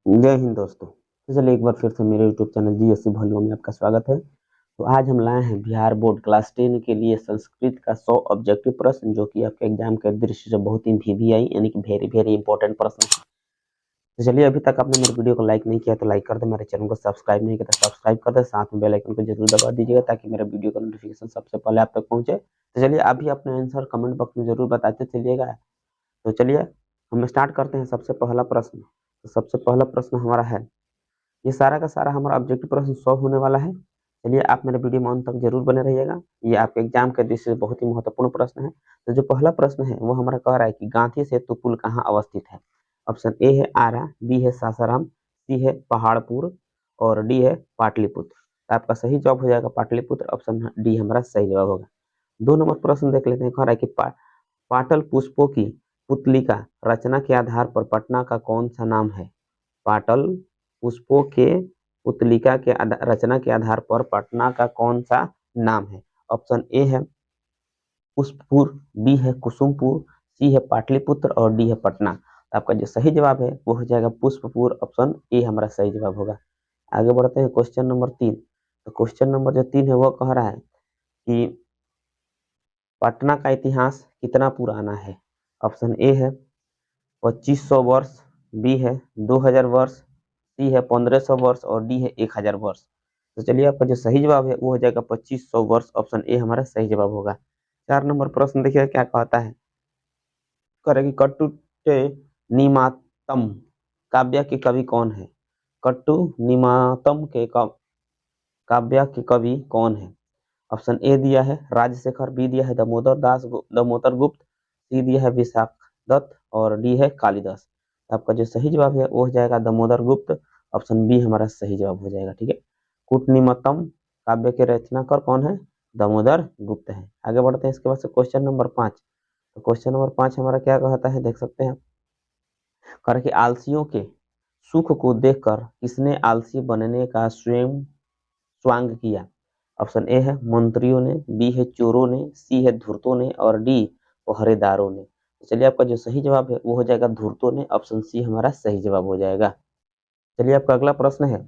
जय हिंद दोस्तों। तो चलिए एक बार फिर से मेरे यूट्यूब चैनल जीएससी वॉल्यूम में आपका स्वागत है। तो आज हम लाए हैं बिहार बोर्ड क्लास 10 के लिए संस्कृत का 100 ऑब्जेक्टिव प्रश्न, जो कि आपके एग्जाम के दृष्टि से बहुत ही वीवीआई यानी कि वेरी वेरी इंपॉर्टेंट प्रश्न है। तो चलिए, अभी तक आपने मेरे वीडियो को लाइक नहीं किया तो लाइक कर दे, मेरे चैनल को सब्सक्राइब नहीं किया तो सब्सक्राइब कर दे, साथ में बेल आइकन को जरूर दबा दीजिएगा ताकि मेरे वीडियो का नोटिफिकेशन सबसे पहले आप तक पहुंचे। तो चलिए, अभी अपने आंसर कमेंट बॉक्स में जरूर बताते चलिएगा। तो चलिए हम स्टार्ट करते हैं। सबसे पहला प्रश्न, तो सबसे पहला प्रश्न हमारा है, ये सारा का सारा हमारा ऑब्जेक्टिव प्रश्न 100 होने वाला है। चलिए, आप मेरे वीडियो में अंत तक जरूर बने रहिएगा। ये आपके एग्जाम के दृष्टि से बहुत ही महत्वपूर्ण प्रश्न है। तो जो पहला प्रश्न है वो हमारा कह रहा है कि गांधी सेतु पुल कहाँ अवस्थित है। ऑप्शन ए है आरा, बी है सासाराम, सी है पहाड़पुर और डी है पाटलिपुत्र। तो आपका सही जवाब हो जाएगा पाटलिपुत्र। ऑप्शन डी हमारा सही जवाब होगा। 2 नंबर प्रश्न देख लेते हैं। कह रहा है कि पाटल पुष्पों की पुतलिका रचना के आधार पर पटना का कौन सा नाम है। पाटल पुष्पों के पुतलिका के रचना के आधार पर पटना का कौन सा नाम है। ऑप्शन ए है पुष्पपुर, बी है कुसुमपुर, सी है पाटलिपुत्र और डी है पटना। तो आपका जो सही जवाब है वो हो जाएगा पुष्पपुर। ऑप्शन ए हमारा सही जवाब होगा। आगे बढ़ते हैं क्वेश्चन नंबर 3। तो क्वेश्चन नंबर जो 3 है वो कह रहा है कि पटना का इतिहास कितना पुराना है। ऑप्शन ए है 2500 वर्ष, बी है 2000 वर्ष, सी है 1500 वर्ष और डी है 1000 वर्ष। तो चलिए, आपका जो सही जवाब है वो हो जाएगा 2500 वर्ष। ऑप्शन ए हमारा सही जवाब होगा। 4 नंबर प्रश्न देखिए क्या कहता है। करेगी कट्टुटे निमातम काव्य के कवि कौन है। कट्टु निमातम के काव्य के कवि कौन है। ऑप्शन ए दिया है राजशेखर, बी दिया है दामोदर गुप्त, सी दिया है विशाख दत्त और डी है कालिदास। आपका जो सही जवाब है वो हो जाएगा दामोदर गुप्त। ऑप्शन बी हमारा सही जवाब हो जाएगा। ठीक है, कूटनिमतम काव्य के रचनाकार कौन है, दामोदर गुप्त है। आगे बढ़ते हैं। इसके बाद से क्वेश्चन नंबर 5। तो क्वेश्चन नंबर 5 हमारा क्या कहता है देख सकते हैं। कर कि आलसियों के सुख को देखकर किसने आलसी बनने का स्वयं स्वांग किया। ऑप्शन ए है मंत्रियों ने, बी है चोरों ने, सी है धूर्तों ने और डी पहरेदारों ने। तो चलिए, आपका जो सही जवाब है वो हो जाएगा धूर्तों ने। ऑप्शन सी हमारा सही जवाब हो जाएगा। चलिए, आपका अगला प्रश्न है,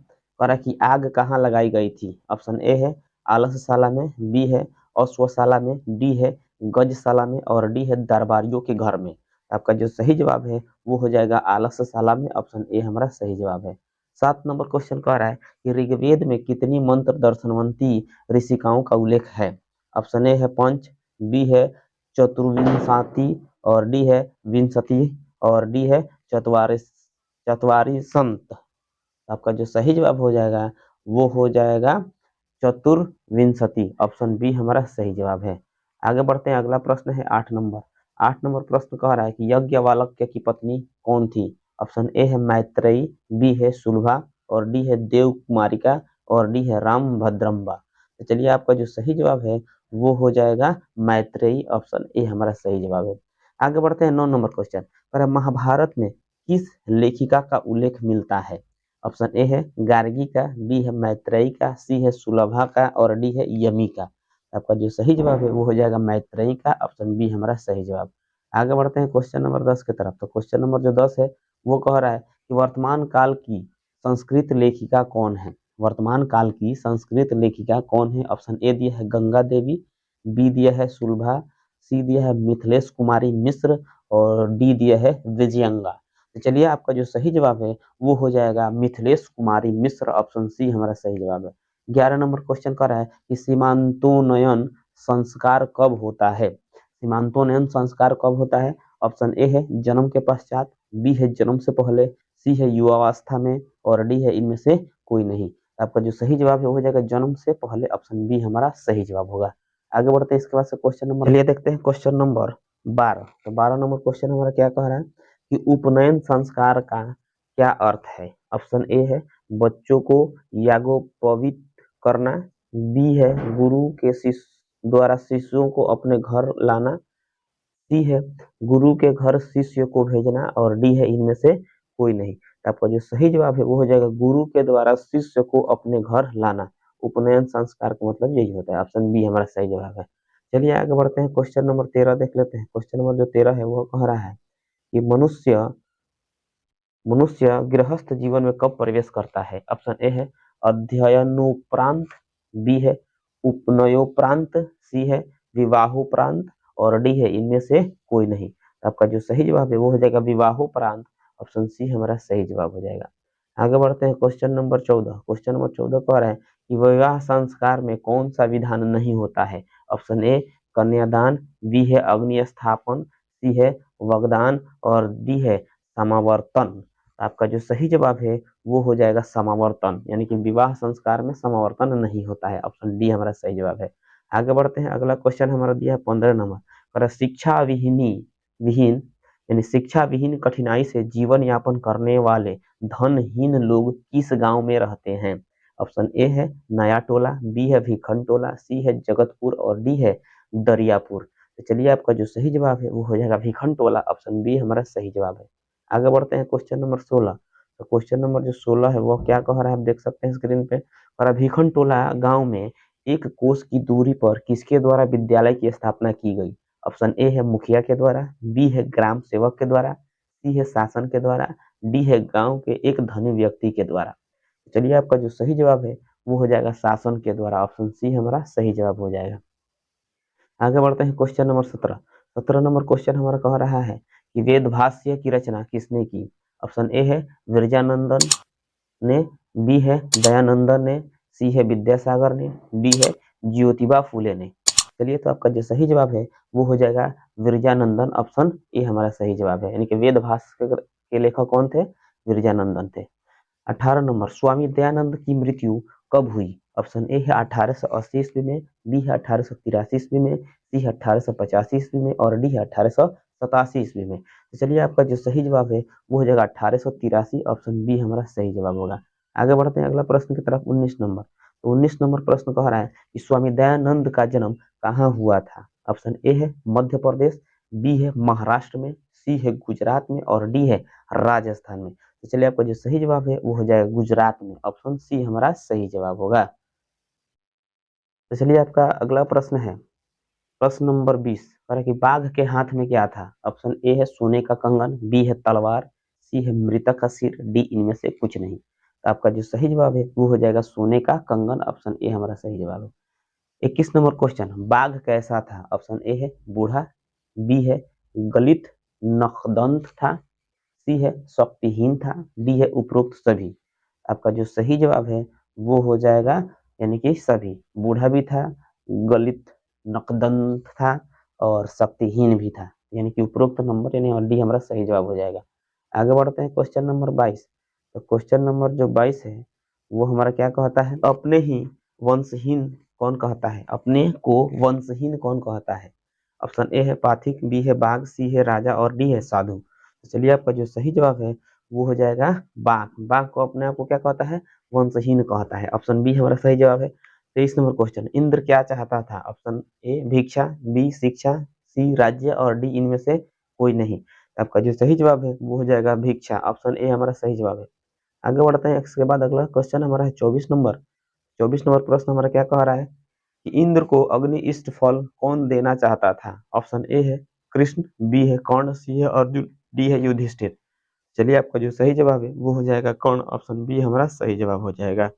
कह रहा कि आग कहाँ लगाई गई थी। ऑप्शन ए है आलसशाला में, बी है अश्वशाला में, डी है गजशाला में और डी है दरबारियों के घर में। आपका जो सही जवाब है वो हो जाएगा आलसशाला में। ऑप्शन ए हमारा सही जवाब है। 7 नंबर क्वेश्चन कह रहा है कि ऋग्वेद में कितनी मंत्र दर्शनवंती ऋषिकाओं का उल्लेख है। ऑप्शन ए है पंच, बी है चतुर्विंशति और डी है विंशति और डी है चतवारिश चतवारी संत। आपका जो सही जवाब हो जाएगा वो हो जाएगा चतुर्विंशति। ऑप्शन बी हमारा सही जवाब है। आगे बढ़ते हैं। अगला प्रश्न है 8 नंबर। 8 नंबर प्रश्न कह रहा है कि यज्ञवाल्क्य की पत्नी कौन थी। ऑप्शन ए है मैत्रेयी, बी है सुलभा और डी है देव कुमारिका और डी है राम भद्रम्बा। तो चलिए, आपका जो सही जवाब है वो हो जाएगा मैत्रेयी। ऑप्शन ए हमारा सही जवाब है। आगे बढ़ते हैं। 9 नंबर क्वेश्चन पर महाभारत में किस लेखिका का उल्लेख मिलता है। ऑप्शन ए है गार्गी का, बी है मैत्रेयी का, सी है सुलभा का और डी है यमी का। आपका जो सही जवाब है वो हो जाएगा मैत्रेयी का। ऑप्शन बी हमारा सही जवाब। आगे बढ़ते हैं क्वेश्चन नंबर 10 की तरफ। तो क्वेश्चन नंबर जो 10 है वो कह रहा है कि वर्तमान काल की संस्कृत लेखिका कौन है। वर्तमान काल की संस्कृत लेखिका कौन है। ऑप्शन ए दिया है गंगा देवी, बी दिया है सुलभा, सी दिया है मिथिलेश कुमारी मिश्र और डी दिया है विजयंगा। तो चलिए, आपका जो सही जवाब है वो हो जाएगा मिथिलेश कुमारी मिश्र। ऑप्शन सी हमारा सही जवाब है। 11 नंबर क्वेश्चन कर रहा है कि सीमांतोन्नयन संस्कार कब होता है। सीमांतोन्नयन संस्कार कब होता है। ऑप्शन ए है जन्म के पश्चात, बी है जन्म से पहले, सी है युवावस्था में और डी है इनमें से कोई नहीं। आपका जो सही जवाब है वो हो जाएगा जन्म से पहले। ऑप्शन बी हमारा सही जवाब होगा। आगे बढ़ते हैं। इसके बाद से क्वेश्चन नंबर चलिए देखते हैं क्वेश्चन नंबर 12। तो 12 नंबर क्वेश्चन हमारा क्या कह रहा है कि उपनयन संस्कार का क्या अर्थ है। ऑप्शन ए है बच्चों को यागोपवीत करना, बी है गुरु के शिष्य द्वारा शिष्यों को अपने घर लाना, सी है गुरु के घर शिष्य को भेजना और डी है इनमें से कोई नहीं। तो आपका जो सही जवाब है वो हो जाएगा गुरु के द्वारा शिष्य को अपने घर लाना। उपनयन संस्कार का मतलब यही होता है। ऑप्शन बी हमारा सही जवाब है। चलिए, आगे बढ़ते हैं। क्वेश्चन नंबर 13 देख लेते हैं। क्वेश्चन नंबर जो 13 है वो कह रहा है कि मनुष्य मनुष्य गृहस्थ जीवन में कब प्रवेश करता है? ऑप्शन ए है अध्ययनोपरांत, बी है उपनयोपरांत, सी है विवाहोपरांत और डी है इनमें से कोई नहीं। तो आपका जो सही जवाब है वो हो जाएगा विवाहोपरांत। ऑप्शन सी हमारा सही जवाब हो जाएगा। आगे बढ़ते हैं क्वेश्चन नंबर 14। क्वेश्चन नंबर 14 कह रहा है कि विवाह संस्कार में कौन सा विधान नहीं होता है? ऑप्शन ए कन्यादान, बी है अग्नि स्थापन, सी है वगदान और डी है समावर्तन। आपका जो सही जवाब है वो हो जाएगा समावर्तन, यानी कि विवाह संस्कार में समावर्तन नहीं होता है। ऑप्शन डी हमारा सही जवाब है। आगे बढ़ते हैं, अगला क्वेश्चन हमारा दिया है 15 नंबर। शिक्षा विहीन यानी शिक्षा विहीन कठिनाई से जीवन यापन करने वाले धनहीन लोग किस गांव में रहते हैं? ऑप्शन ए है नया टोला, बी है भिखन टोला, सी है जगतपुर और डी है दरियापुर। तो चलिए आपका जो सही जवाब है वो हो जाएगा भिखन टोला। ऑप्शन बी हमारा सही जवाब है। आगे बढ़ते हैं क्वेश्चन नंबर 16। तो क्वेश्चन नंबर जो 16 है वो क्या कह रहा है आप देख सकते हैं स्क्रीन पे। और भिखन टोला गांव में 1 कोस की दूरी पर किसके द्वारा विद्यालय की स्थापना की गई? ऑप्शन ए है मुखिया के द्वारा, बी है ग्राम सेवक के द्वारा, सी है शासन के द्वारा, डी है गांव के एक धनी व्यक्ति के द्वारा। चलिए आपका जो सही जवाब है वो हो जाएगा शासन के द्वारा। ऑप्शन सी हमारा सही जवाब हो जाएगा। आगे बढ़ते हैं क्वेश्चन नंबर 17। 17 नंबर क्वेश्चन हमारा कह रहा है कि वेद भाष्य की रचना किसने की? ऑप्शन ए है विरजानंदन ने, बी है दयानंदन ने, सी है विद्यासागर ने, डी है ज्योतिबा फूले ने। चलिए तो आपका जो सही जवाब है वो हो जाएगा विरजानंदन। ऑप्शन ए हमारा सही जवाब है, यानी कि वेद भाष्य के लेखक कौन थे? विरजानंदन थे। 18 नंबर स्वामी दयानंद की मृत्यु कब हुई? ऑप्शन ए है 1880 ईस्वी में, बी है 1883 ईस्वी में, सी है 1885 ईस्वी में और डी है 1887 ईस्वी में। तो चलिए आपका जो सही जवाब है वो हो जाएगा 1883। ऑप्शन बी हमारा सही जवाब होगा। आगे बढ़ते हैं अगला प्रश्न की तरफ 19 नंबर। तो 19 नंबर प्रश्न कह रहा है कि स्वामी दयानंद का जन्म कहाँ हुआ था? ऑप्शन ए है मध्य प्रदेश, बी है महाराष्ट्र में, सी है गुजरात में और डी है राजस्थान में। तो चलिए आपका जो सही जवाब है वो हो जाएगा गुजरात में। ऑप्शन सी हमारा सही जवाब होगा। तो चलिए आपका अगला प्रश्न है प्रश्न नंबर 20। कह कि बाघ के हाथ में क्या था? ऑप्शन ए है सोने का कंगन, बी है तलवार, सी है मृतक का सिर, डी इनमें से कुछ नहीं। तो आपका जो सही जवाब है वो हो जाएगा सोने का कंगन। ऑप्शन ए हमारा सही जवाब है। 21 नंबर क्वेश्चन, बाघ कैसा था? ऑप्शन ए है बूढ़ा, बी है गलित नखदंत था, सी है शक्तिहीन था, डी है उपरोक्त सभी। आपका जो सही जवाब है वो हो जाएगा यानी कि सभी। बूढ़ा भी था, गलित नकदंत था और शक्तिहीन भी था, यानी कि उपरोक्त नंबर यानी और डी हमारा सही जवाब हो जाएगा। आगे बढ़ते हैं क्वेश्चन नंबर 22। तो क्वेश्चन नंबर जो 22 है वो हमारा क्या कहता है? अपने ही वंशहीन कौन कहता है? अपने को वंशहीन कौन कहता है? ऑप्शन ए है पाथिक, बी है बाघ, सी है राजा और डी है साधु। तो चलिए आपका जो सही जवाब है वो हो जाएगा बाघ। बाघ को अपने आप को क्या कहता है? वंशहीन कहता है। ऑप्शन बी हमारा सही जवाब है। 23 नंबर क्वेश्चन, इंद्र क्या चाहता था? ऑप्शन ए भिक्षा, बी शिक्षा, सी राज्य और डी इनमें से कोई नहीं। तो आपका जो सही जवाब है वो हो जाएगा भिक्षा। ऑप्शन ए हमारा सही जवाब है। आगे बढ़ते हैं, इसके बाद अगला क्वेश्चन हमारा है 24 नंबर। 24 नंबर प्रश्न हमारा क्या कह रहा है कि इंद्र को अग्नि इष्ट फल कौन देना चाहता था? ऑप्शन ए है कृष्ण, बी है कर्ण, सी है अर्जुन, डी है युधिष्ठिर। चलिए आपका जो सही जवाब है वो हो जाएगा कर्ण। ऑप्शन बी हमारा सही जवाब हो जाएगा।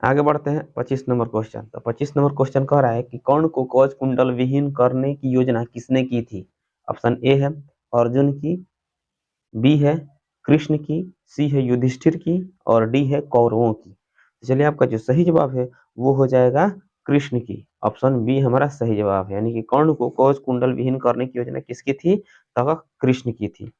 आगे बढ़ते हैं 25 नंबर क्वेश्चन। तो 25 नंबर क्वेश्चन कह रहा है कि कर्ण को कवच कुंडल विहीन करने की योजना किसने की थी? ऑप्शन ए है अर्जुन की, बी है कृष्ण की, सी है युधिष्ठिर की और डी है कौरवों की। तो चलिए आपका जो सही जवाब है वो हो जाएगा कृष्ण की। ऑप्शन बी हमारा सही जवाब है, यानी कि कर्ण को कवच कुंडल विहीन करने की योजना किसकी थी? तो कृष्ण की थी।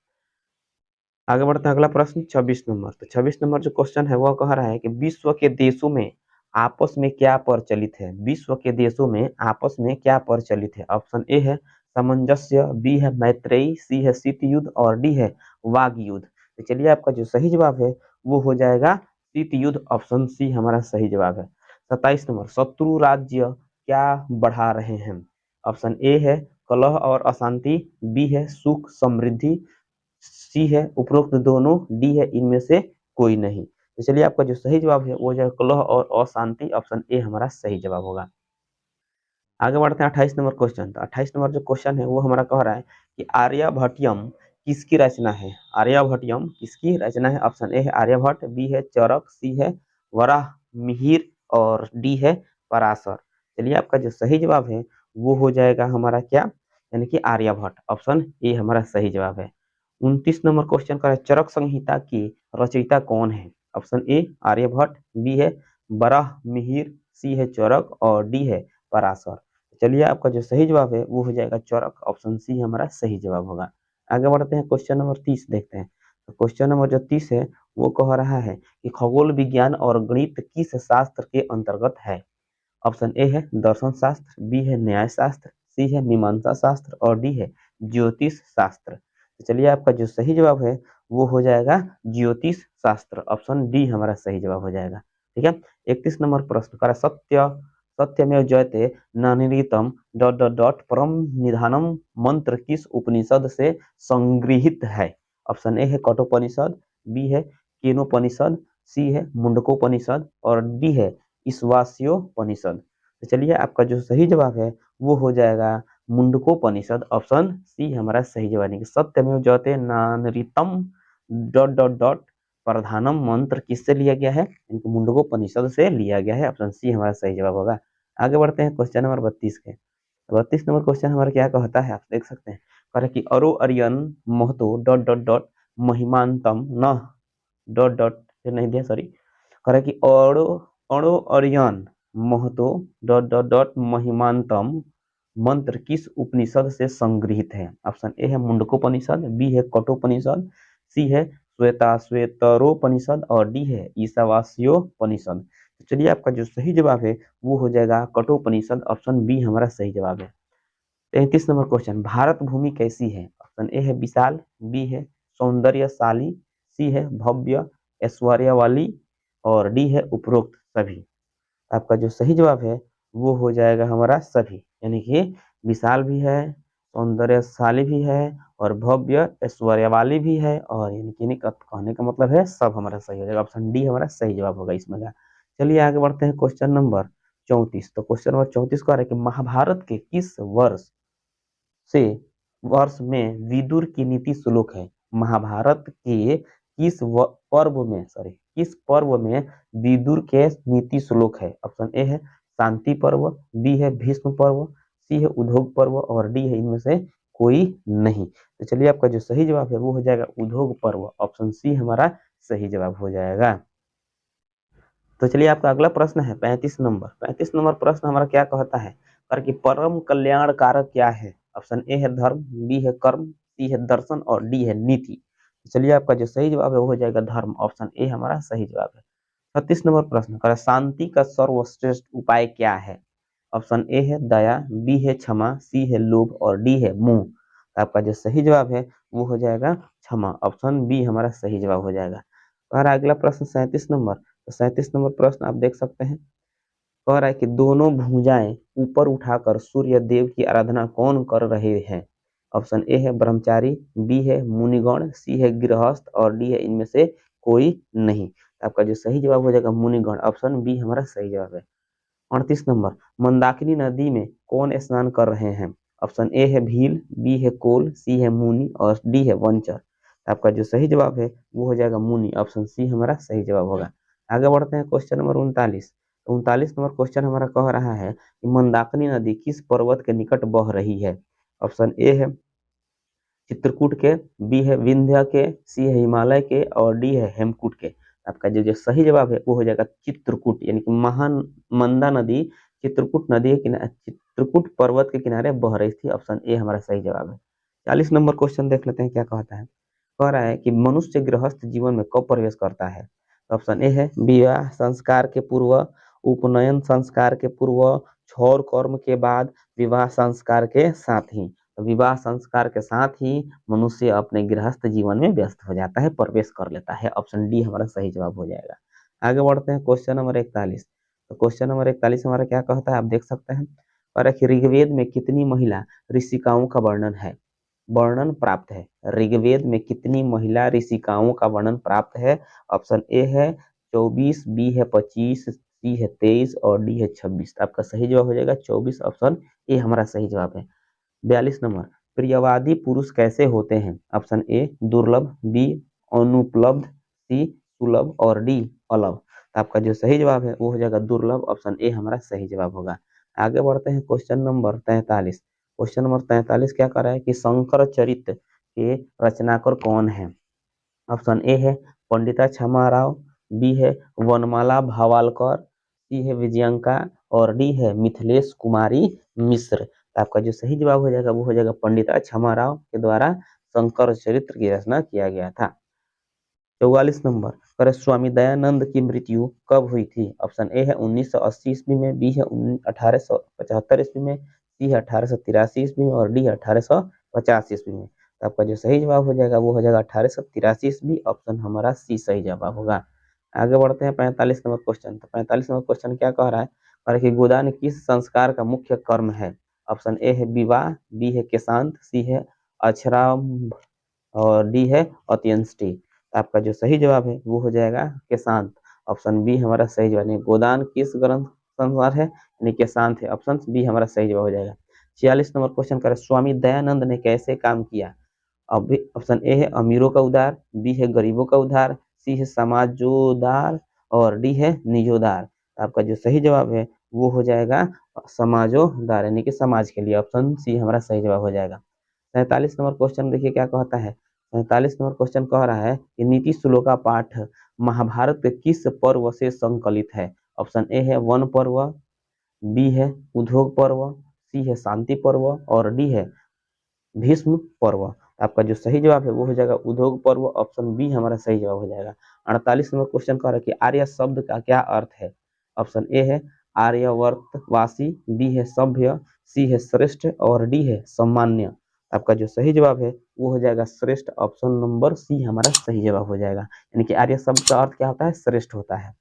आगे बढ़ते हैं, अगला प्रश्न 26 नंबर। तो 26 नंबर जो क्वेश्चन है वो कह रहा है कि विश्व के देशों में आपस में क्या प्रचलित है? विश्व के देशों में आपस में क्या प्रचलित है? ऑप्शन ए है सामंजस्य, बी है मैत्रेयी, सी है शीत युद्ध और डी है वाग युद्ध। तो चलिए आपका जो सही जवाब है वो हो जाएगा शीत युद्ध। ऑप्शन सी हमारा सही जवाब है। 27 नंबर, शत्रु राज्य क्या बढ़ा रहे हैं? ऑप्शन ए है कलह और अशांति, बी है सुख समृद्धि, सी है उपरोक्त दोनों, डी है इनमें से कोई नहीं। तो चलिए आपका जो सही जवाब है वो जो है कलह और अशांति। ऑप्शन ए हमारा सही जवाब होगा। आगे बढ़ते हैं 28 नंबर क्वेश्चन। तो 28 नंबर जो क्वेश्चन है वो हमारा कह रहा है कि आर्यभट्टियम किसकी रचना है? आर्यभट्टयम किसकी रचना है? ऑप्शन ए है आर्यभट्ट, बी है चरक, सी है वराह मिहिर और डी है पराशर। चलिए आपका जो सही जवाब है वो हो जाएगा हमारा क्या, यानी कि आर्यभट्ट। ऑप्शन ए हमारा सही जवाब है। 29 नंबर क्वेश्चन का है चरक संहिता की रचयिता कौन है? ऑप्शन ए आर्यभट्ट, बी है वराह मिहिर, सी है चरक और डी है पराशर। चलिए आपका जो सही जवाब है वो हो जाएगा चरक। ऑप्शन सी हमारा सही जवाब होगा। आगे बढ़ते हैं, क्वेश्चन नंबर 30 देखते हैं। तो क्वेश्चन नंबर जो 30 है वो कह रहा है कि खगोल विज्ञान और गणित किस शास्त्र के अंतर्गत है? ऑप्शन ए है दर्शन शास्त्र, बी है न्याय शास्त्र, सी है मीमांसा शास्त्र और डी है ज्योतिष शास्त्र। तो चलिए आपका जो सही जवाब है वो हो जाएगा ज्योतिष शास्त्र। ऑप्शन डी हमारा सही जवाब हो जाएगा। ठीक है। 31 नंबर प्रश्न का सत्य सत्यमेव जयते नानिरितम डॉट डॉट डॉट परम निधानम मंत्र किस उपनिषद से संगृहित है? ऑप्शन ए है कठोपनिषद, बी है केनोपनिषद, सी है मुंडकोपनिषद और डी है ईशावास्योपनिषद। तो चलिए आपका जो सही जवाब है वो हो जाएगा मुंडकोपनिषद। ऑप्शन सी हमारा सही जवाब है। सत्यमेव जयते नानरितम डॉट डॉट डॉट प्रधानम मंत्र किससे लिया गया है? इनको मुंडकोपनिषद से लिया गया है। ऑप्शन सी हमारा सही जवाब होगा। आगे बढ़ते हैं क्वेश्चन नंबर 32 के। 32 नंबर क्वेश्चन हमारा क्या कहता है, आप देख सकते हैं। कह रहा है कि अरो Arian Mahato dot dot dot महिमानतम न डॉट डॉट नहीं दिया, सॉरी। कह रहा है कि अरो अरो Arian Mahato dot dot dot महिमानतम मंत्र किस उपनिषद से संग्रहित है? ऑप्शन ए है मुंडकोपनिषद, बी है कठोपनिषद, सी है श्वेतरोपनिषद और डी है ईशावास्योपनिषद। तो चलिए आपका जो सही जवाब है वो हो जाएगा कठोपनिषद। ऑप्शन बी हमारा सही जवाब है। 33 नंबर क्वेश्चन, भारत भूमि कैसी है? ऑप्शन ए है विशाल, बी है सौंदर्यशाली, सी है भव्य ऐश्वर्य वाली और डी है उपरोक्त सभी। आपका जो सही जवाब है वो हो जाएगा हमारा सभी, यानी कि विशाल भी है, सौंदर्यशाली भी है और भव्य ऐश्वर्य वाली भी है, और यानी कि कहने का मतलब है सब हमारा सही हो जाएगा। ऑप्शन डी हमारा सही जवाब होगा इसमें का। चलिए आगे बढ़ते हैं क्वेश्चन नंबर 34। तो क्वेश्चन नंबर 34 का है कि महाभारत के किस से वर्ष में विदुर की नीति श्लोक है? महाभारत के पर्व में, सॉरी, किस पर्व में विदुर के नीति श्लोक है? ऑप्शन ए है शांति पर्व, बी है भीष्म पर्व, सी है उद्योग पर्व और डी है इनमें से कोई नहीं। तो चलिए आपका जो सही जवाब है वो हो जाएगा उद्योग पर्व। ऑप्शन सी हमारा सही जवाब हो जाएगा। तो चलिए आपका अगला प्रश्न है 35 नंबर। 35 नंबर प्रश्न हमारा क्या कहता है, कर कि परम कल्याण कारक क्या है? ऑप्शन ए है धर्म, बी है कर्म, सी है दर्शन और डी है नीति। तो चलिए आपका जो सही जवाब है वो हो जाएगा धर्म। ऑप्शन ए हमारा सही जवाब है। 36 नंबर प्रश्न कर शांति का सर्वश्रेष्ठ उपाय क्या है? ऑप्शन ए है दया, बी है क्षमा, सी है लोभ और डी है मोह। तो आपका जो सही जवाब है वो हो जाएगा क्षमा। ऑप्शन बी हमारा सही जवाब हो जाएगा। और अगला प्रश्न 37 नंबर। तो 37 नंबर प्रश्न आप देख सकते हैं। कह रहा है कि दोनों भुजाएं ऊपर उठाकर सूर्य देव की आराधना कौन कर रहे हैं? ऑप्शन ए है ब्रह्मचारी, बी है मुनिगण, सी है गृहस्थ और डी है इनमें से कोई नहीं। तो आपका जो सही जवाब हो जाएगा मुनिगण। ऑप्शन बी हमारा सही जवाब है। 38 नंबर, मंदाकिनी नदी में कौन स्नान कर रहे हैं? ऑप्शन ए है भील, बी है कोल, सी है मुनि और डी है वंचर। तो आपका जो सही जवाब है वो हो जाएगा मुनि। ऑप्शन सी हमारा सही जवाब होगा। आगे बढ़ते हैं क्वेश्चन नंबर 39। 39 नंबर क्वेश्चन हमारा कह रहा है कि मंदाकिनी नदी किस पर्वत के निकट बह रही है? ऑप्शन ए है चित्रकूट के, बी है विंध्य के, सी है हिमालय के और डी है हेमकूट के। आपका जो सही जवाब है वो हो जाएगा चित्रकूट, यानी कि महान मंदा नदी चित्रकूट नदी के किनारे, चित्रकूट पर्वत के किनारे बह रही थी। ऑप्शन ए हमारा सही जवाब है। 40 नंबर क्वेश्चन देख लेते हैं क्या कहता है। कह रहा है कि मनुष्य गृहस्थ जीवन में कब प्रवेश करता है? ऑप्शन ए है विवाह संस्कार के पूर्व, उपनयन संस्कार के पूर्व, छौर कर्म के बाद, विवाह संस्कार के साथ ही। तो विवाह संस्कार के साथ ही मनुष्य अपने गृहस्थ जीवन में व्यस्त हो जाता है, प्रवेश कर लेता है। ऑप्शन डी हमारा सही जवाब हो जाएगा। आगे बढ़ते हैं क्वेश्चन नंबर 41। तो क्वेश्चन नंबर 41 हमारा क्या कहता है, आप देख सकते हैं। और ऋग्वेद में कितनी महिला ऋषिकाओं का वर्णन प्राप्त है? ऋग्वेद में कितनी महिला ऋषिकाओं का वर्णन प्राप्त है? ऑप्शन ए है 24, बी है 25, सी है 23 और डी है 26। आपका सही जवाब हो जाएगा 24। ऑप्शन ए हमारा सही जवाब है। 42 नंबर, प्रियवादी पुरुष कैसे होते हैं? ऑप्शन ए दुर्लभ, बी अनुपलब्ध, सी सुलभ और डी अलभ। तो आपका जो सही जवाब है वो हो जाएगा दुर्लभ, ऑप्शन ए हमारा सही जवाब होगा। आगे बढ़ते हैं क्वेश्चन नंबर 43। क्वेश्चन नंबर 43 क्या कर रहा है कि शंकर चरित्र के रचनाकार कौन है? ऑप्शन ए है पंडिता क्षमा राव, बी है वनमाला भावालकर, सी है विजयंका और डी है मिथिलेश कुमारी मिश्र। तो आपका जो सही जवाब हो जाएगा वो हो जाएगा पंडिता क्षमा राव के द्वारा शंकर चरित्र की रचना किया गया था। 44 नंबर पर स्वामी दयानंद की मृत्यु कब हुई थी? ऑप्शन ए है 1980 ईस्वी में, बी है 1875 ईस्वी में, सी है 1883 ईस्वी में और डी है 1850 ईस्वी में। तो आपका जो सही जवाब हो जाएगा वो हो जाएगा 1883 ईस्वी, ऑप्शन हमारा सी सही जवाब होगा। आगे बढ़ते हैं 45 नंबर क्वेश्चन। तो 45 नंबर क्वेश्चन क्या कह रहा है? कह रहा है कि गोदान किस संस्कार का मुख्य कर्म है? ऑप्शन ए है विवाह, बी है केशांत, सी है अक्षराम्भ और डी है अंत्येष्टि। तो आपका जो सही जवाब है वो हो जाएगा केशांत, ऑप्शन बी हमारा सही जवाब है। गोदान किस ग्रंथ संस्कार है? यानी केशांत है, ऑप्शन बी हमारा सही जवाब हो जाएगा। 46 नंबर क्वेश्चन कर स्वामी दयानंद ने कैसे काम किया? अब ऑप्शन ए है अमीरों का उद्धार, बी है गरीबों का उद्धार, सी है समाजोद्धार और डी है निजोद्धार। तो आपका जो सही जवाब है वो हो जाएगा समाजोद्धार, यानी कि समाज के लिए, ऑप्शन सी हमारा सही जवाब हो जाएगा। 47 नंबर क्वेश्चन देखिए क्या कहता है। 47 नंबर क्वेश्चन कह रहा है कि नीति श्लोका पाठ महाभारत के किस पर्व से संकलित है? ऑप्शन ए है वन पर्व, बी है उद्योग पर्व, सी है शांति पर्व और डी है भीष्म पर्व। आपका जो सही जवाब है वो हो जाएगा उद्योग पर्व, ऑप्शन बी हमारा सही जवाब हो जाएगा। 48 नंबर क्वेश्चन कह रहा है कि आर्य शब्द का क्या अर्थ है? ऑप्शन ए है आर्यवर्तवासी, बी है सभ्य, सी है श्रेष्ठ और डी है सामान्य। आपका जो सही जवाब है वो हो जाएगा श्रेष्ठ, ऑप्शन नंबर सी हमारा सही जवाब हो जाएगा। यानी कि आर्य शब्द का अर्थ क्या होता है? श्रेष्ठ होता है।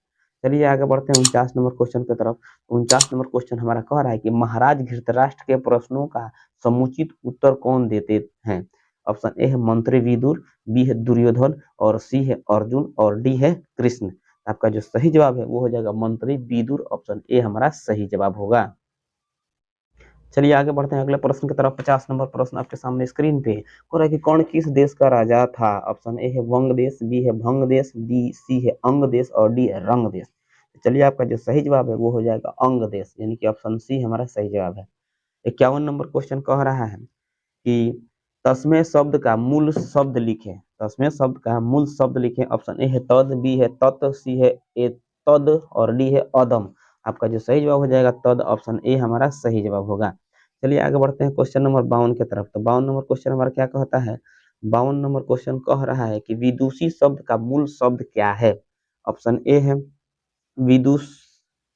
चलिए आगे बढ़ते हैं 49 नंबर क्वेश्चन की तरफ। 49 नंबर क्वेश्चन हमारा कह रहा है कि महाराज धृतराष्ट्र के प्रश्नों का समुचित उत्तर कौन देते हैं? ऑप्शन ए है मंत्री विदुर, बी है दुर्योधन और सी है अर्जुन और डी है कृष्ण। आपका जो सही जवाब है वो हो जाएगा मंत्री विदुर, ऑप्शन ए हमारा सही जवाब होगा। चलिए आगे बढ़ते हैं अगले प्रश्न की तरफ। 50 नंबर प्रश्न आपके सामने स्क्रीन पे हो रहा है कि कौन किस देश का राजा था? ऑप्शन ए है वंग देश, बी है भंग देश, डी सी है अंग देश और डी है रंग देश। चलिए आपका जो सही जवाब है वो हो जाएगा अंग देश, यानी कि ऑप्शन सी हमारा सही जवाब है। 51 नंबर क्वेश्चन कह रहा है कि तस्मै शब्द का मूल शब्द लिखे। तस्मै शब्द का मूल शब्द लिखे। ऑप्शन ए है तद, बी है तत्, सी है ए तद और डी है अदम। आपका जो सही जवाब हो जाएगा तद, ऑप्शन ए हमारा सही जवाब होगा। चलिए आगे बढ़ते हैं क्वेश्चन नंबर 52 की तरफ। तो 52 नंबर क्वेश्चन हमारा क्या कहता है? 52 नंबर क्वेश्चन कह रहा है कि विदुषी शब्द का मूल शब्द क्या है? ऑप्शन ए है विदुष,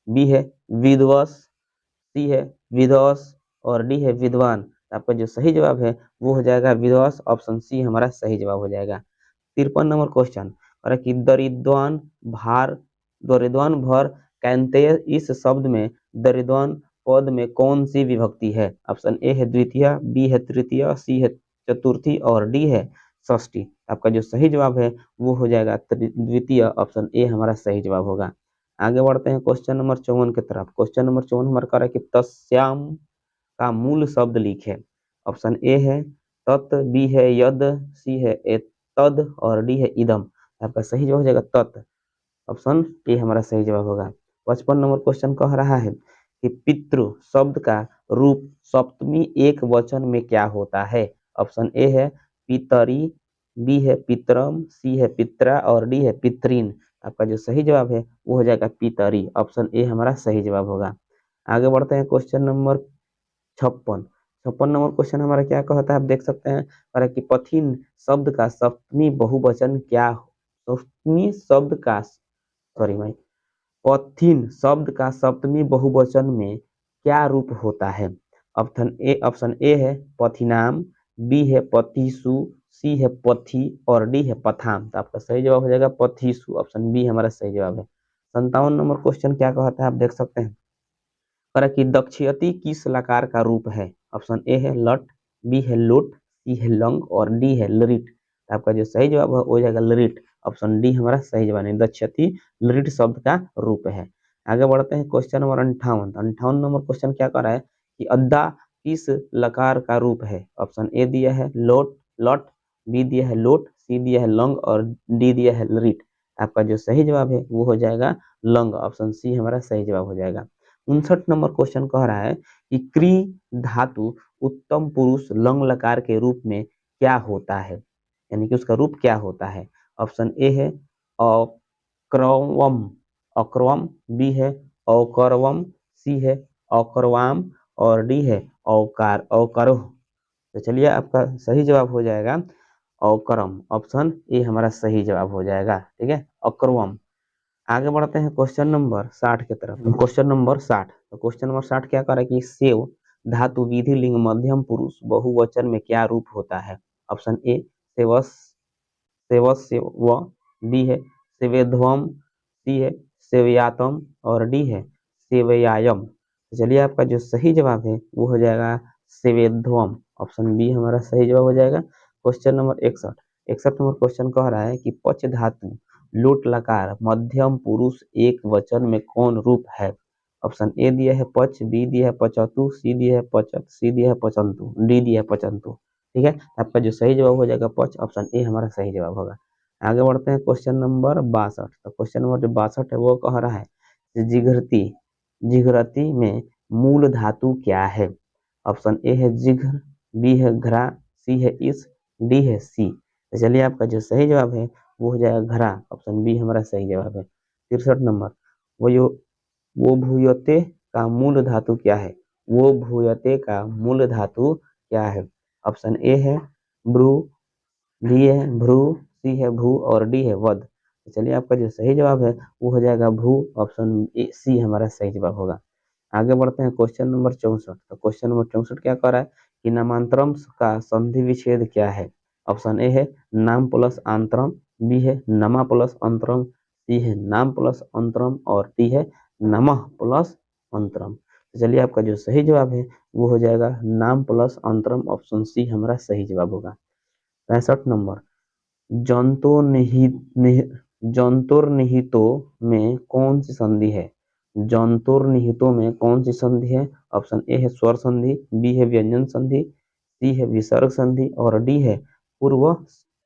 बी है विद्वस, सी है विदोष और डी है विद्वान। आपका जो सही जवाब है वो हो जाएगा विदोष, ऑप्शन सी हमारा सही जवाब हो जाएगा। 53 नंबर क्वेश्चन और कि दरिद्वान भर कैंतेय इस शब्द में दरिद्वान पद में कौन सी विभक्ति है? ऑप्शन ए है द्वितीय, बी है तृतीय, सी है चतुर्थी और डी है षष्ठी। आपका जो सही जवाब है वो हो जाएगा द्वितीय, ऑप्शन ए हमारा सही जवाब होगा। आगे बढ़ते हैं क्वेश्चन नंबर 54 की तरफ। क्वेश्चन नंबर 54 हमारा कह रहा है कि तस्याम का मूल शब्द लिखे। ऑप्शन ए है तत्, बी है यद, सी है एतद और डी है इदम। आपका सही जवाब हो जाएगा तत्, ऑप्शन ए हमारा सही जवाब होगा। 55 नंबर क्वेश्चन कह रहा है कि पितृ शब्द का रूप सप्तमी एक वचन में क्या होता है? ऑप्शन ए है पितरी, बी है पितरम, सी है पित्रा और डी है पितरीन। आपका जो सही जवाब है वो हो जाएगा पितरी, ऑप्शन ए हमारा सही जवाब होगा। आगे बढ़ते हैं क्वेश्चन नंबर 56। 56 नंबर क्वेश्चन हमारा क्या कहता है आप देख सकते हैं, और कि पथिन शब्द का सप्तमी बहुवचन क्या? सप्तमी शब्द का सॉरी भाई पथिन शब्द का सप्तमी बहुवचन में क्या रूप होता है? ऑप्शन ए है पथिनाम, बी है पथिसु, सी है पथी और डी है पथाम। तो आपका सही जवाब हो जाएगा पथिसु, ऑप्शन बी हमारा सही जवाब है। 57 नंबर क्वेश्चन क्या कहता है आप देख सकते हैं, पर कि दक्षयति किस लकार का रूप है? ऑप्शन ए है लट, बी है लोट, सी है लंग और डी है लरिट। आपका जो सही जवाब हो जाएगा लरिट, ऑप्शन डी हमारा सही जवाब है। दक्षयति लरिट शब्द का रूप है। आगे बढ़ते हैं क्वेश्चन नंबर 58। 58 नंबर क्वेश्चन क्या कर रहा है कि अद्दा किस लकार का रूप है? ऑप्शन ए दिया है लोट लॉट, बी दिया है लोट, सी दिया है लंग और डी दिया है रीट। आपका जो सही जवाब है वो हो जाएगा लंग, ऑप्शन सी हमारा सही जवाब हो जाएगा। 59 नंबर क्वेश्चन कह रहा है कि क्री धातु उत्तम पुरुष लंग लकार के रूप में क्या होता है, यानी कि उसका रूप क्या होता है? ऑप्शन ए है अक्रवम, अक्रवम, बी है औकरवम, सी है औकरवाम और डी है औकार औकरोह। तो चलिए आपका सही जवाब हो जाएगा औकरम, ऑप्शन ए हमारा सही जवाब हो जाएगा। ठीक है, अक्रवम। आगे बढ़ते हैं क्वेश्चन नंबर 60 की तरफ। क्वेश्चन नंबर 60, तो क्वेश्चन नंबर 60 क्या कर रहा है कि सेव धातु विधि लिंग मध्यम पुरुष बहुवचन में क्या रूप होता है? ऑप्शन ए सेवस, सेवस्य व, बी है सेवेध्वम, सी है सेवयातम और डी है सेवयायम। तो चलिए आपका जो सही जवाब है वो हो जाएगा सेवेध्वम, ऑप्शन बी हमारा सही जवाब हो जाएगा। क्वेश्चन नंबर 61, 61 नंबर क्वेश्चन कह रहा है कि पच धातु लोट लकार मध्यम पुरुष एक वचन में कौन रूप है? ऑप्शन ए दिया है पच, बी दिया है पचतु, सी दिया है पचत, सी दिया है पचंतु, डी दिया है पचंतु। ठीक है, आपका जो सही जवाब हो जाएगा पच, ऑप्शन ए हमारा सही जवाब होगा। आगे बढ़ते हैं क्वेश्चन नंबर 62, तो क्वेश्चन नंबर जो 62 है वो कह रहा है जिघ्रती, जिघ्रती में मूल धातु क्या है? ऑप्शन ए है जिघ्र, बी है घरा, सी है इस, डी है सी। तो चलिए आपका जो सही जवाब है वो हो जाएगा घरा, ऑप्शन बी हमारा सही जवाब है। 63 नंबर, वो जो वो भूयते का मूल धातु क्या है? वो भूयते का मूल धातु क्या है? ऑप्शन ए है ब्रू, बी है भ्रू, सी है भू और डी है वध। तो चलिए आपका जो सही जवाब है वो हो जाएगा भू, ऑप्शन सी हमारा सही जवाब होगा। आगे बढ़ते हैं क्वेश्चन नंबर 64, तो क्वेश्चन नंबर 64 क्या कर रहा है कि नामांतरम का संधि विच्छेद क्या है? ऑप्शन ए है नाम प्लस आंतरम, बी है नमा प्लस अंतरम, सी है नाम प्लस अंतरम और डी है नमः प्लस अंतरम। तो चलिए आपका जो सही जवाब है वो हो जाएगा नाम प्लस अंतरम, ऑप्शन सी हमारा सही जवाब होगा। 65 नंबर, जंतुर्निहितो में कौन सी संधि है? जंतुर्निहितो में कौन सी संधि है? ऑप्शन ए है स्वर संधि, बी है व्यंजन संधि, सी है विसर्ग संधि और डी है पूर्व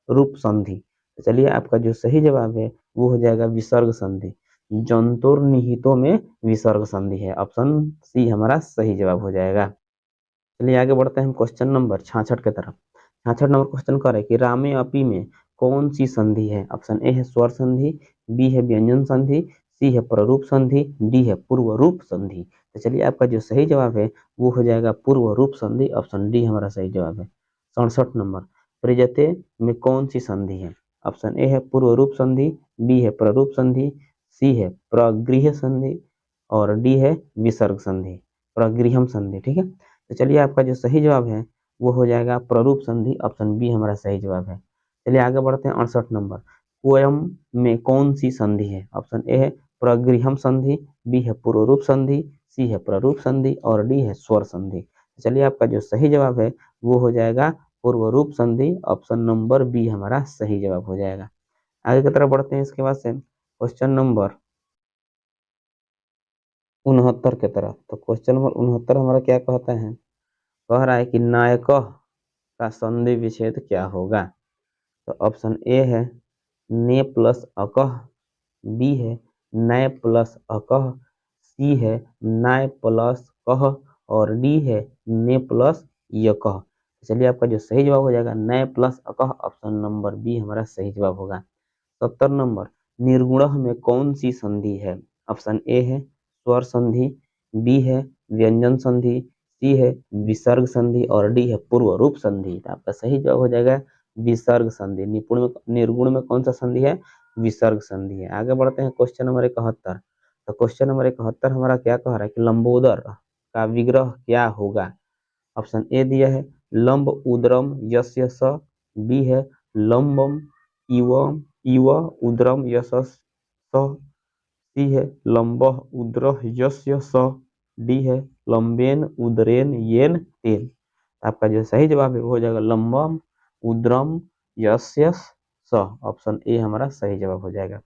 रूप संधि। तो चलिए आपका जो सही जवाब है वो हो जाएगा विसर्ग संधि, जंतुर्निहितो में विसर्ग संधि है, ऑप्शन सी हमारा सही जवाब हो जाएगा। चलिए आगे बढ़ते हैं हम क्वेश्चन नंबर 66 की तरफ। 66 नंबर क्वेश्चन कर है कि रामे अपी में कौन सी संधि है? ऑप्शन ए है स्वर संधि, बी है व्यंजन संधि, सी है प्ररूप संधि, डी है पूर्व रूप संधि। तो चलिए आपका जो सही जवाब है वो हो जाएगा पूर्व रूप संधि, ऑप्शन डी हमारा सही जवाब है। 67 नंबर, प्रजते में कौन सी संधि है? ऑप्शन ए है पूर्व रूप संधि, बी है प्ररूप संधि, सी है प्रगृह संधि और डी है विसर्ग संधि, प्रगृहम संधि। ठीक है, तो चलिए आपका जो सही जवाब है वो हो जाएगा प्ररूप संधि, ऑप्शन बी हमारा सही जवाब है। चलिए आगे बढ़ते हैं 68 नंबर, पोयम में कौन सी संधि है? ऑप्शन ए है प्रगृहम संधि, बी है पूर्व रूप संधि, सी है प्ररूप संधि और डी है स्वर संधि। चलिए आपका जो सही जवाब है वो हो जाएगा पूर्व रूप संधि, ऑप्शन नंबर बी हमारा सही जवाब हो जाएगा। आगे की तरफ बढ़ते हैं इसके बाद से क्वेश्चन नंबर 69 की तरफ। तो क्वेश्चन नंबर 69 हमारा क्या कहता है, कह रहा है कि नायकः का संधि विच्छेद क्या होगा? तो ऑप्शन ए है ने प्लस अकह, बी है नय प्लस अकह, सी है नाय प्लस कह और डी है ने प्लस यकह। चलिए आपका जो सही जवाब हो जाएगा नय प्लस अकह, ऑप्शन नंबर बी हमारा सही जवाब होगा। 70 नंबर, निर्गुणः में कौन सी संधि है? ऑप्शन ए है स्वर संधि, बी है व्यंजन संधि, सी है विसर्ग संधि और डी है पूर्व रूप संधि। तो आपका सही जवाब हो जाएगा विसर्ग संधि। निपुण में निर्गुण में कौन सा संधि है? विसर्ग संधि है। आगे बढ़ते हैं क्वेश्चन नंबर 71, तो क्वेश्चन नंबर 71 हमारा क्या कह रहा है कि लंबोदर का विग्रह क्या होगा? ऑप्शन ए दिया है लंब उदरम यस्य स, बी है लंबम इव इव उदरम यश स, सी है लंब उद्र यस्य स, डी है लंबेन उदरेन येन तेन। आपका जो सही जवाब है वो हो जाएगा लंबम उद्रम यस्य स, ऑप्शन ए हमारा सही जवाब हो जाएगा।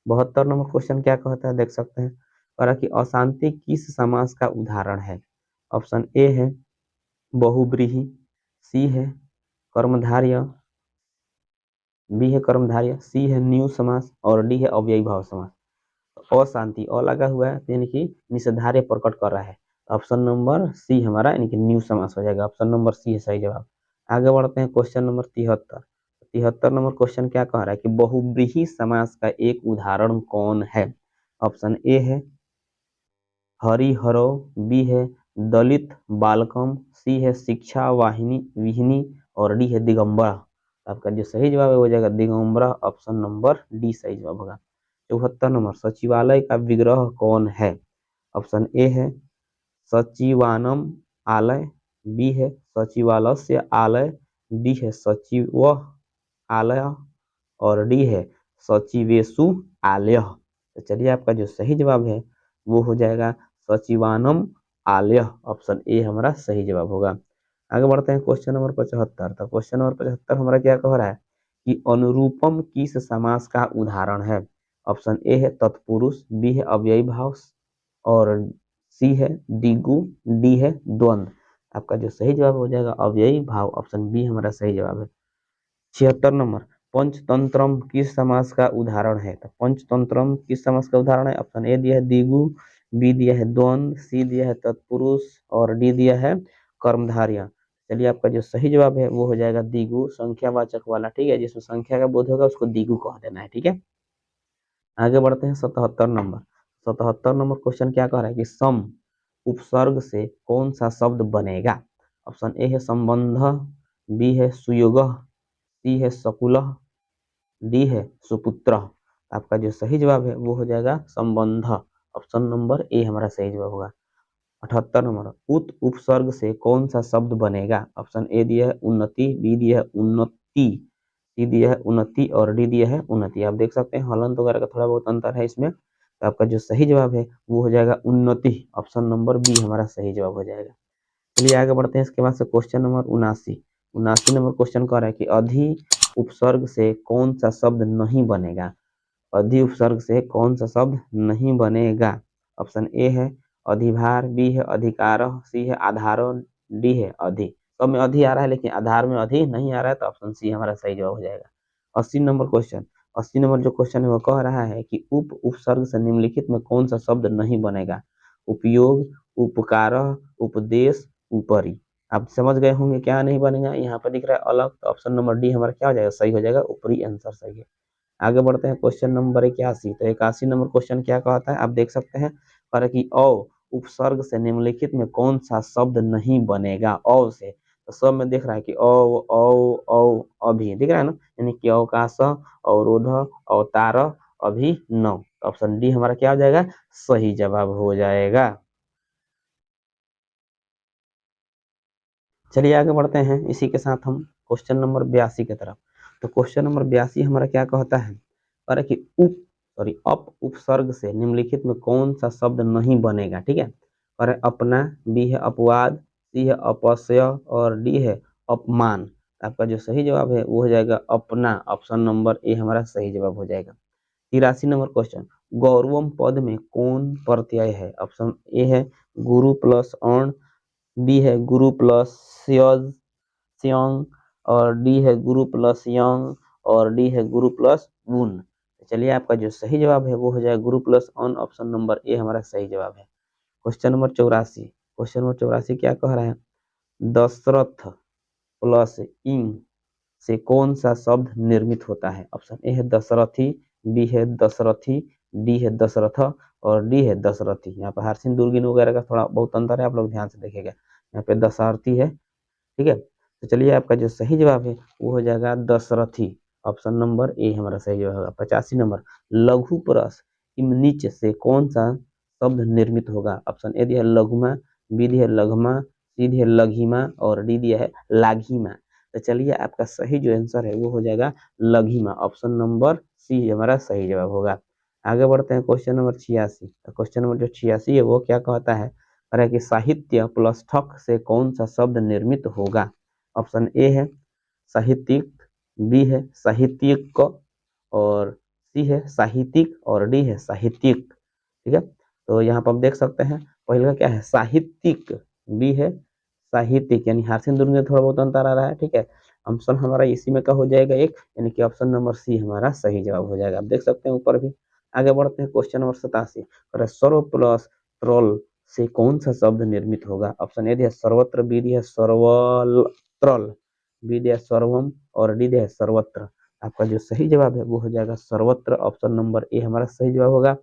72 नंबर क्वेश्चन क्या कहता है देख सकते हैं, कह रहा कि अशांति किस समास का उदाहरण है? ऑप्शन ए है बहुव्रीहि, सी है कर्मधारय, बी है कर्मधारय, सी है न्यू समास और डी है अव्ययी भाव समास। अशांति अ लगा हुआ है यानी कि निषेधार्य प्रकट कर रहा है। ऑप्शन नंबर सी हमारा यानी कि न्यू समास हो जाएगा। ऑप्शन नंबर सी है सही जवाब। आगे बढ़ते हैं क्वेश्चन नंबर 73। 73 नंबर क्वेश्चन क्या कह रहा है कि बहुव्रीहि समास का एक उदाहरण कौन है। ऑप्शन ए है हरिहरो, बी है दलित बालकम, सी है शिक्षा वाहिनी विहिनी और डी है दिगंबरा। आपका जो सही जवाब है हो जाएगा दिगंबरा। ऑप्शन नंबर डी सही जवाब होगा। 74 नंबर सचिवालय का विग्रह कौन है। ऑप्शन ए है सचिवानम आलय, बी है सचिवालय आलय, डी है सचिव आलय और डी है सचिवेशु आलय। तो चलिए आपका जो सही जवाब है वो हो जाएगा सचिवानम आलय। ऑप्शन ए हमारा सही जवाब होगा। आगे बढ़ते हैं क्वेश्चन नंबर 75। तो क्वेश्चन नंबर 75 हमारा क्या कह रहा है कि अनुरूपम किस समास का उदाहरण है। ऑप्शन ए है तत्पुरुष, बी है अव्ययी भाव और सी है द्विगु, डी है द्वंद्व। आपका जो सही जवाब हो जाएगा अव्ययी भाव। ऑप्शन बी हमारा सही जवाब है। 76 नंबर पंचतंत्रम किस समास का उदाहरण है। तो पंचतंत्रम किस समास का उदाहरण है। ऑप्शन ए दिया है द्विगु, बी दिया है द्वंद्व, सी दिया है तत्पुरुष और डी दिया है कर्मधारय। चलिए आपका जो सही जवाब है वो हो जाएगा द्विगु, संख्यावाचक वाला। ठीक है, जिसमें संख्या का बोध होगा उसको द्विगु कह देना है। ठीक है, आगे बढ़ते हैं 77 नंबर। 77 नंबर क्वेश्चन क्या कह रहा है कि सम उपसर्ग से कौन सा शब्द बनेगा। ऑप्शन ए है संबंध, बी है सुयोग, सी है शकुलः, डी है सुपुत्र। आपका जो सही जवाब है वो हो जाएगा संबंध। ऑप्शन नंबर ए हमारा सही जवाब होगा। 78 नंबर उत उपसर्ग से कौन सा शब्द बनेगा। ऑप्शन ए दिया है उन्नति, बी दिया है उन्नति, सी दिया है उन्नति और डी दिया है उन्नति। आप देख सकते हैं हलंत वगैरह का थोड़ा बहुत अंतर है इसमें। तो आपका जो सही जवाब है वो हो जाएगा उन्नति। ऑप्शन नंबर बी हमारा सही जवाब हो जाएगा। चलिए आगे बढ़ते हैं। इसके बाद से क्वेश्चन नंबर 79। 79 नंबर क्वेश्चन कह रहा है कि अधि उपसर्ग से कौन सा शब्द नहीं बनेगा। अधि उपसर्ग से कौन सा शब्द नहीं बनेगा। ऑप्शन ए है अधिभार, बी है अधिकार, सी है आधार, डी है अधि। सब में अधि आ रहा है लेकिन आधार में अधि नहीं आ रहा है तो ऑप्शन सी हमारा सही जवाब हो जाएगा। 80 नंबर क्वेश्चन। 80 नंबर जो क्वेश्चन है वो कह रहा है कि उप उपसर्ग से निम्नलिखित में कौन सा शब्द नहीं बनेगा। उपयोग, उपकार, उपदेश, ऊपरी। आप समझ गए होंगे क्या नहीं बनेगा। यहाँ पर दिख रहा है अलग, तो ऑप्शन नंबर डी हमारा क्या हो जाएगा सही हो जाएगा, ऊपरी आंसर सही है। आगे बढ़ते हैं क्वेश्चन नंबर 81। तो 81 नंबर क्वेश्चन क्या कहता है आप देख सकते हैं पर कि औ उपसर्ग से निम्नलिखित में कौन सा शब्द नहीं बनेगा। औ से तो सब में देख रहा है कि औ औ औ अभी दिख रहा है ना, यानी कि अवकाश, अवरोध, अवतार, अभी न। ऑप्शन डी हमारा क्या हो जाएगा सही जवाब हो जाएगा। चलिए आगे बढ़ते हैं इसी के साथ हम क्वेश्चन नंबर 82 की तरफ। तो क्वेश्चन नंबर 82 हमारा क्या कहता है पर कि अप उपसर्ग से निम्नलिखित में कौन सा शब्द नहीं बनेगा। ठीक है, पर अपना, बी है अपवाद, सी है अपशय और डी है अपमान। आपका जो सही जवाब है वो हो जाएगा अपना। ऑप्शन नंबर ए हमारा सही जवाब हो जाएगा। 83 नंबर क्वेश्चन गौरवम पद में कौन प्रत्यय है। ऑप्शन ए है गुरु प्लस अण, बी है गुरु प्लस स्यज स्यंग और डी है गुरु प्लस यंग और डी है गुरु प्लस उन। चलिए आपका जो सही जवाब है वो हो जाएगा गुरु प्लस अन। ऑप्शन नंबर ए हमारा सही जवाब है। Question number 84। क्वेश्चन नंबर 84 क्या कह रहा है दशरथ प्लस इंग से कौन सा शब्द निर्मित होता है। ऑप्शन ए है दशरथी, बी है दशरथी, डी है दशरथ और डी है दशरथी। यहाँ पे हर्षिन दुर्गिन वगैरह का थोड़ा बहुत अंतर है, आप लोग ध्यान से देखेगा। यहाँ पे दशरथी है। ठीक है, तो चलिए आपका जो सही जवाब है वो हो जाएगा दशरथी। ऑप्शन नंबर ए हमारा सही जवाब होगा। 85 नंबर लघु परस इमनीच से कौन सा शब्द निर्मित होगा। ऑप्शन ए दिया है लघुमा, बी दिया है लघमा, सी दिया है लघिमा और डी दिया है लाघिमा। तो चलिए आपका सही जो आंसर है वो हो जाएगा लघिमा। ऑप्शन नंबर सी हमारा सही जवाब होगा। आगे बढ़ते हैं क्वेश्चन नंबर 86। क्वेश्चन नंबर जो 86 है वो क्या कहता है अरे कि साहित्य प्लस ठक से कौन सा शब्द निर्मित होगा। ऑप्शन ए है साहित्यिक, बी है साहित्यिक और सी है साहित्यिक और डी है साहित्यिक। ठीक है, तो यहाँ पर हम देख सकते हैं पहले का क्या है साहित्यिक, बी है साहित्यिक यानी हास्य दुर्ग में थोड़ा बहुत अंतर आ रहा है, ठीक है। ऑप्शन हमारा इसी में का हो जाएगा एक, यानी कि ऑप्शन नंबर सी हमारा सही जवाब हो जाएगा। आप देख सकते हैं ऊपर भी। आगे बढ़ते हैं क्वेश्चन नंबर 87। सर्व प्लस ट्रोल से कौन सा शब्द निर्मित होगा? ऑप्शन ए दिया सर्वत्र, बी दिया सर्वत्रल, बी दिया सर्वम और डी दिया सर्वत्र। आपका जो सही जवाब है वो हो जाएगा सर्वत्र। ऑप्शन नंबर ए हमारा सही जवाब होगा।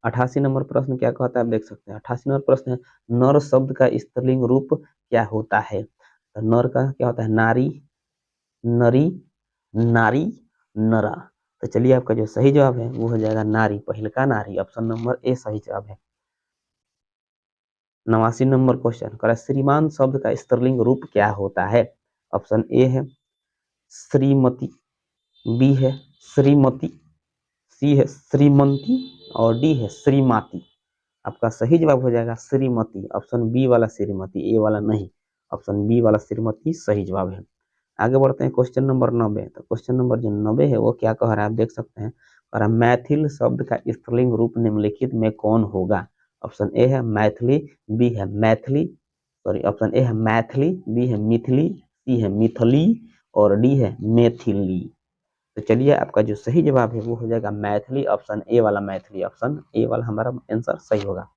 88 नंबर प्रश्न क्या कहता है आप देख सकते हैं। 88 नंबर प्रश्न है नर शब्द का स्त्रीलिंग रूप क्या होता है? तो नर का क्या होता है? नारी, नरी, नारी, नरा। तो चलिए आपका जो सही जवाब है वो हो जाएगा नारी, पहल का नारी। ऑप्शन नंबर ए सही जवाब है। 89 नंबर क्वेश्चन कर श्रीमान शब्द का स्त्रीलिंग रूप क्या होता है? ऑप्शन ए है श्रीमती, बी है श्रीमती, सी है श्रीमंती और डी है श्रीमाती। आपका सही जवाब हो जाएगा श्रीमती। ऑप्शन बी वाला श्रीमती, ए वाला नहीं। ऑप्शन बी वाला श्रीमती सही जवाब है। आगे बढ़ते हैं क्वेश्चन नंबर 90। तो क्वेश्चन नंबर जो 90 है वो क्या कह रहा है आप देख सकते हैं। कह रहा है मैथिल शब्द का स्त्रीलिंग रूप निम्नलिखित में कौन होगा? ऑप्शन ए है मैथिली, बी है मैथिली, सॉरी ऑप्शन ए है मैथिली, बी है मिथिली, सी है मिथली और डी है मेथिली। तो चलिए आपका जो सही जवाब है वो हो जाएगा मैथिली। ऑप्शन ए वाला मैथिली, ऑप्शन ए वाला हमारा आंसर सही होगा।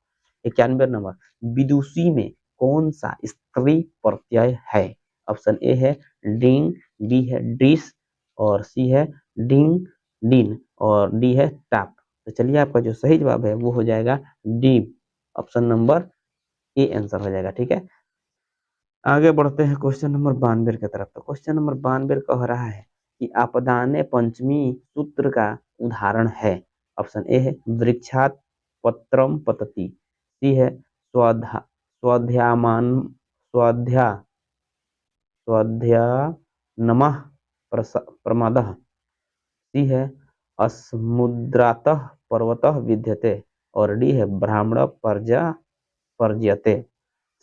91 नंबर विदुषी में कौन सा स्त्री प्रत्यय है? ऑप्शन ए है डिंग, बी है डिस और सी है डिंग डिन और डी है टाप। तो चलिए आपका जो सही जवाब है वो हो जाएगा D, option number A answer हो जाएगा, ठीक है। आगे बढ़ते हैं क्वेश्चन नंबर 92 की तरफ। तो क्वेश्चन नंबर 92 कह रहा है कि आपदाने पंचमी सूत्र का उदाहरण है। ऑप्शन ए है वृक्षात पत्रम पतति, सी है स्वाध्यामान स्वाध्या स्वाध्या नमः प्रमादः, सी है अस्मुद्रातः पर्वतः विद्यते और डी है ब्राह्मण पर्जा पर्जयते।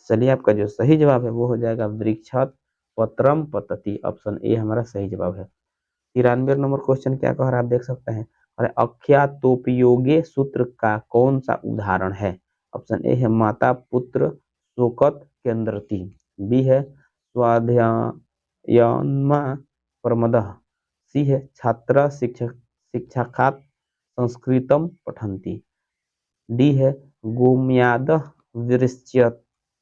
चलिए आपका जो सही जवाब है वो हो जाएगा वृक्षात पत्रम पतति। ऑप्शन ए हमारा सही जवाब है। 93 नंबर क्वेश्चन क्या कह रहा है आप देख सकते हैं। और अख्यातोपयोगे सूत्र का कौन सा उदाहरण है? ऑप्शन ए है माता पुत्र शोकत केंद्रति, बी है स्वाध्यायनमा प्रमदः, सी है छात्र शिक्षाखात संस्कृतम पठन्ति, डी है गोम्याद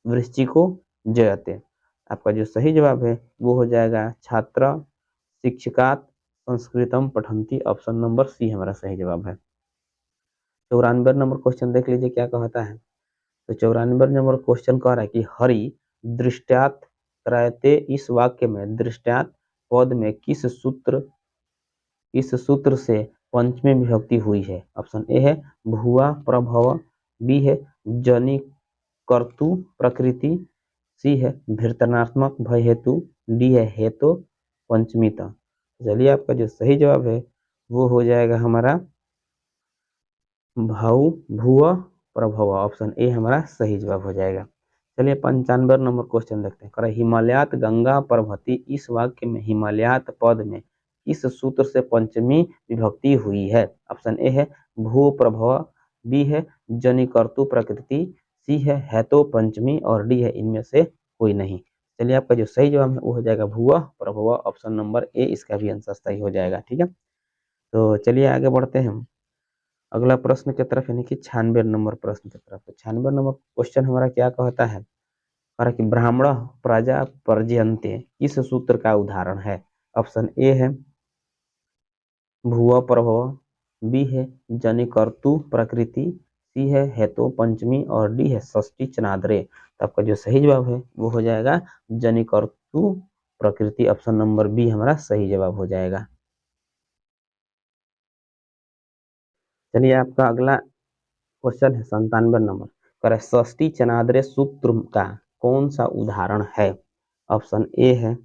वृश्चिको जयते। आपका जो सही जवाब है वो हो जाएगा छात्र शिक्षकात संस्कृतम पठन्ति। ऑप्शन नंबर सी हमारा सही जवाब है। 94 नंबर क्वेश्चन देख लीजिए क्या कहता है। तो 94 नंबर क्वेश्चन कह रहा है कि हरि दृष्टात त्रयते इस वाक्य में दृष्टात पद में इस सूत्र से पंचमी विभक्ति हुई है? ऑप्शन ए है भुआ प्रभव, बी है जनि कर्तु प्रकृति, सी है भीर्तनात्मक भय हेतु, डी है हेतु पंचमीता। चलिए आपका जो सही जवाब है वो हो जाएगा हमारा भाव भुव प्रभव। ऑप्शन ए हमारा सही जवाब हो जाएगा। चलिए 95 नंबर क्वेश्चन देखते हैं। कर हिमालयात गंगा प्रभति इस वाक्य में हिमालयात पद में इस सूत्र से पंचमी विभक्ति हुई है? ऑप्शन ए है भू प्रभव, बी है जनिकर्तु प्रकृति, सी है हेतु पंचमी और डी है इनमें से कोई नहीं। चलिए आपका जो सही जवाब है वो हो जाएगा भुव प्रभव। ऑप्शन नंबर ए इसका भी आंसर सही हो जाएगा, ठीक है। तो चलिए आगे बढ़ते हैं हम अगला प्रश्न की तरफ, यानी कि 96 नंबर प्रश्न की तरफ। तो 96 नंबर क्वेश्चन हमारा क्या कहता है। और कि ब्राह्मण प्रजा पर्जयन्ते किस सूत्र का उदाहरण है? ऑप्शन ए है भुव प्रभव, बी है जनिकर्तु प्रकृति, सी है हेतु पंचमी और डी है षष्ठी चनाद्रे। तो आपका जो सही जवाब है वो हो जाएगा जनिकर्तु प्रकृति। ऑप्शन नंबर बी हमारा सही जवाब हो जाएगा। चलिए आपका अगला क्वेश्चन है 97 नंबर। कर षष्ठी चनाद्रे सूत्र का कौन सा उदाहरण है? ऑप्शन ए है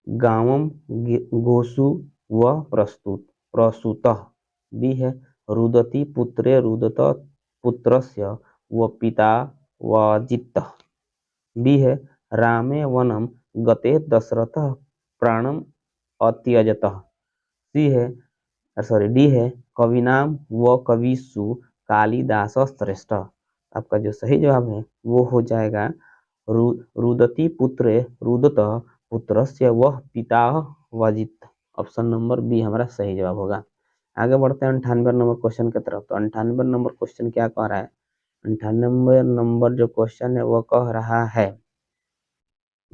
गावम गोसु व प्रसूतः, बी है रुदति पुत्रे रुदत पुत्रस्य व पिता वजितः, बी है रामे वनम गते दशरथः प्राणम अत्यजतः, सी है सॉरी डी है कविनाम व कविसु कालिदास श्रेष्ठ। आपका जो सही जवाब है वो हो जाएगा रुदती पुत्रे रुदत पुत्रस्य वह पिता वजित। ऑप्शन नंबर बी हमारा सही जवाब होगा। आगे बढ़ते हैं 98 नंबर क्वेश्चन की तरफ। तो 98 नंबर क्वेश्चन क्या कह रहा है? 98 नंबर जो क्वेश्चन है वो कह रहा है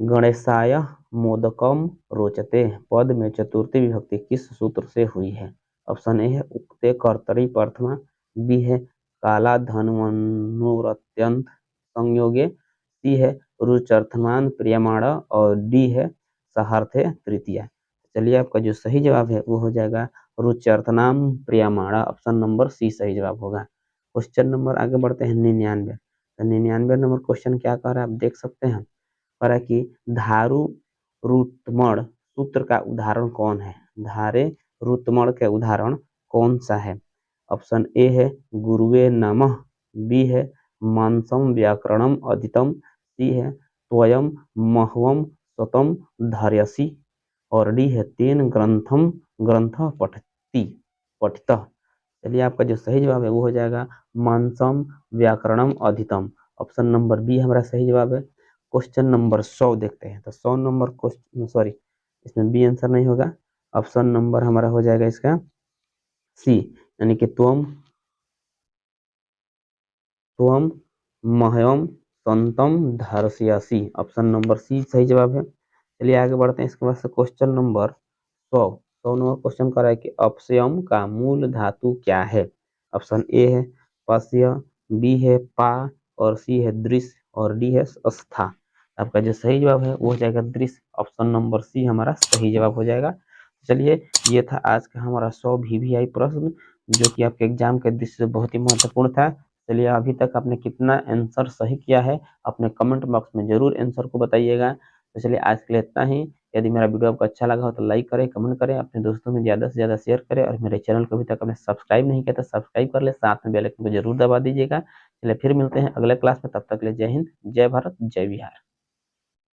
गणेशाय मोदकम रोचते पद में चतुर्थी विभक्ति किस सूत्र से हुई है? ऑप्शन ए है उक्ते कर्तरी प्रथमा, बी है काला धन्वनुरत्यंत संयोगे, सी है रुचर्थमान प्रियमाण और डी है सहार्थे तृतीया। चलिए आपका जो सही जवाब है वो हो जाएगा रुचर्थनाम प्रियमाण। ऑप्शन नंबर सी सही जवाब होगा। क्वेश्चन नंबर आगे बढ़ते हैं 99। तो 99 नंबर क्वेश्चन क्या कह रहा है आप देख सकते हैं। कह रहा है कि धारु रुत्मण सूत्र का उदाहरण कौन है? धारे रुत्मण के उदाहरण कौन सा है? ऑप्शन ए है गुरुवे नमः, बी है मानसम व्याकरणम अधीतम, सी है त्वयं महवम स्वतम धार्यसि और डी है तेन ग्रंथम ग्रंथ पठति पठितः। चलिए आपका जो सही जवाब है वो हो जाएगा मानसम व्याकरणम अधीतम। ऑप्शन नंबर बी हमारा सही जवाब है। क्वेश्चन नंबर 100 देखते हैं। तो 100 नंबर क्वेश्चन, सॉरी इसमें बी आंसर नहीं होगा। ऑप्शन नंबर हमारा हो जाएगा इसका सी, यानी कि त्वम त्वम महयम संतम धारसियासी। ऑप्शन नंबर सी सही जवाब है। चलिए आगे बढ़ते हैं। इसके बाद से क्वेश्चन नंबर 100 नंबर क्वेश्चन कर रहा है कि अपस्यम का मूल धातु क्या है? ऑप्शन ए है पस्य, बी है पा और सी है दृश्य और डी है स्था। आपका जो सही जवाब है वो हो जाएगा दृश्य। ऑप्शन नंबर सी हमारा सही जवाब हो जाएगा। चलिए ये था आज का हमारा 100 VVI प्रश्न जो कि आपके एग्जाम के दृष्टि से बहुत ही महत्वपूर्ण था। चलिए अभी तक आपने कितना आंसर सही किया है अपने कमेंट बॉक्स में जरूर आंसर को बताइएगा। तो चलिए आज के लिए इतना ही। यदि मेरा वीडियो आपको अच्छा लगा हो तो लाइक करें, कमेंट करें, अपने दोस्तों में ज़्यादा से ज़्यादा शेयर करें और मेरे चैनल को अभी तक आपने सब्सक्राइब नहीं किया तो सब्सक्राइब कर ले, साथ में बेल आइकन को जरूर दबा दीजिएगा। चलिए फिर मिलते हैं अगले क्लास में, तब तक के लिए जय हिंद, जय भारत, जय बिहार।